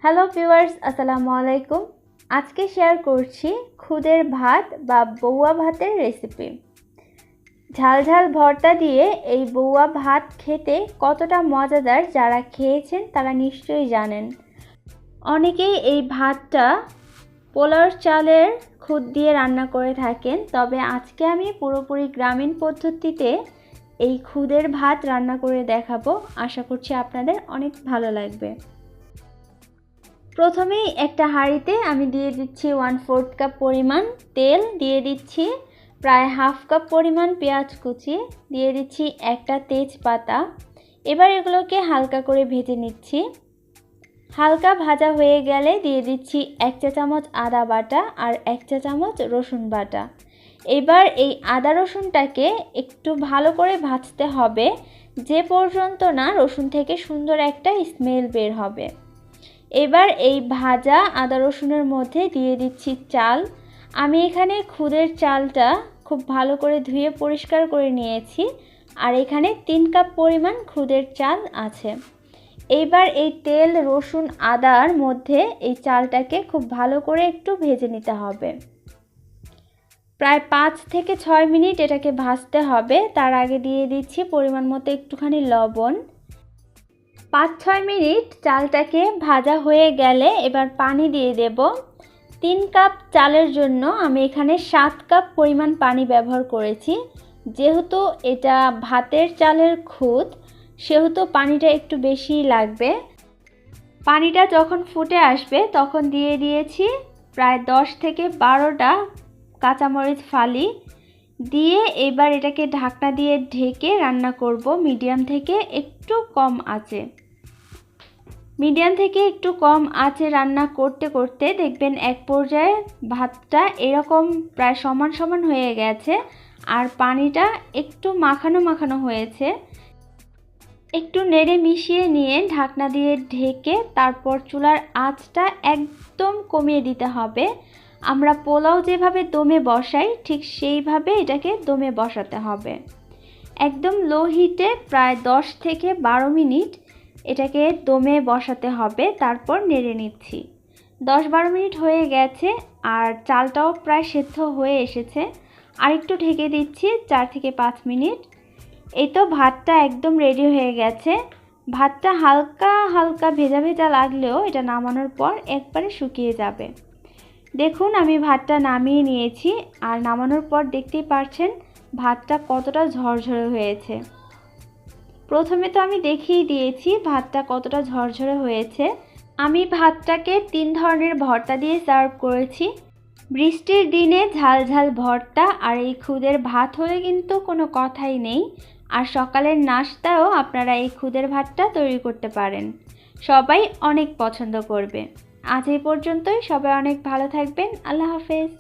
Hello viewers, আসসালামু আলাইকুম। আজকে শেয়ার করছি খুদের ভাত বা বউয়া ভাতের রেসিপি। ঝাল ঝাল ভর্তা দিয়ে এই বউয়া ভাত খেতে কতটা মজাদার, যারা খেয়েছেন তারা নিশ্চয়ই জানেন। অনেকেই এই ভাতটা পোলাওর চালের খুদ দিয়ে রান্না করে থাকেন, তবে আজকে আমি পুরোপুরি গ্রামীণ পদ্ধতিতে এই খুদের ভাত রান্না করে দেখাবো। আশা করছি আপনাদের অনেক ভালো লাগবে। প্রথমেই একটা হাঁড়িতে আমি দিয়ে দিচ্ছি 1/4 কাপ পরিমাণ তেল, দিয়ে দিচ্ছি প্রায় হাফ কাপ পরিমাণ পেঁয়াজ কুচি, দিয়ে দিচ্ছি একটা তেজপাতা। এবার এগুলোকে হালকা করে ভেজে নিচ্ছি। হালকা ভাজা হয়ে গেলে দিয়ে দিচ্ছি 1 চা চামচ আদা বাটা আর 1 চা চামচ রসুন বাটা। এবার এই আদা রসুনটাকে একটু ভালো করে ভাজতে হবে, যে পর্যন্ত না রসুন থেকে সুন্দর একটা স্মেল বের হবে। এবার এই ভাজা আদা রসুনের মধ্যে দিয়ে দিচ্ছি চাল। আমি এখানে খুদের চালটা খুব ভালো করে ধুয়ে পরিষ্কার করে নিয়েছি, আর এখানে 3 কাপ পরিমাণ খুদের চাল আছে। এইবার এই তেল, রসুন, আদার মধ্যে এই চালটাকে খুব ভালো করে একটু ভেজে নিতে হবে। প্রায় 5 থেকে 6 মিনিট এটাকে ভাজতে হবে। তার আগে দিয়ে দিচ্ছি পরিমাণ মতো একটুখানি লবণ। 5-6 মিনিট চালটাকে ভাজা হয়ে গেলে এবার পানি দিয়ে দেব। 3 কাপ চালের জন্য আমি এখানে 7 কাপ পরিমাণ পানি ব্যবহার করেছি। যেহেতু এটা ভাতের চালের খুদ, সেহেতু পানিটা একটু বেশিই লাগবে। পানিটা যখন ফুটে আসবে তখন দিয়ে দিয়েছি প্রায় 10 থেকে 12টা কাঁচামরিচ ফালি দিয়ে এবার এটাকে ঢাকনা দিয়ে ঢেকে রান্না করব মিডিয়াম থেকে একটু কম আঁচে। মিডিয়াম থেকে একটু কম আঁচে রান্না করতে করতে দেখবেন এক পর্যায়ে ভাতটা এরকম প্রায় সমান সমান হয়ে গেছে আর পানিটা একটু মাখানো মাখানো হয়েছে। একটু নেড়ে মিশিয়ে নিয়ে ঢাকনা দিয়ে ঢেকে তারপর চুলার আঁচটা একদম কমিয়ে দিতে হবে। আমরা পোলাও যেভাবে দমে বসাই ঠিক সেইভাবে এটাকে দমে বসাতে হবে। একদম লো হিটে প্রায় 10 থেকে 12 মিনিট এটাকে দমে বসাতে হবে। তারপর নেড়ে নিচ্ছি। 10-12 মিনিট হয়ে গেছে আর চালটাও প্রায় সেদ্ধ হয়ে এসেছে। আর একটু ঢেকে দিচ্ছি 4 থেকে 5 মিনিট। এই তো ভাতটা একদম রেডি হয়ে গেছে। ভাতটা হালকা হালকা ভেজা ভেজা লাগলেও এটা নামানোর পর একবারে শুকিয়ে যাবে। দেখুন আমি ভাতটা নামিয়ে নিয়েছি আর নামানোর পর দেখতেই পাচ্ছেন ভাতটা কতটা ঝরঝরে হয়েছে। প্রথমে তো আমি দেখিয়ে দিয়েছি ভাতটা কতটা ঝরঝরে হয়েছে। আমি ভাতটাকে 3 ধরনের ভর্তা দিয়ে সার্ভ করেছি। বৃষ্টির দিনে ঝাল ঝাল ভর্তা আর এই খুদের ভাত হলে কিন্তু কোনো কথাই নেই। আর সকালের নাস্তাও আপনারা এই খুদের ভাতটা তৈরি করতে পারেন, সবাই অনেক পছন্দ করবে। আজ এই পর্যন্তই। সবাই অনেক ভালো থাকবেন। আল্লাহ হাফেজ।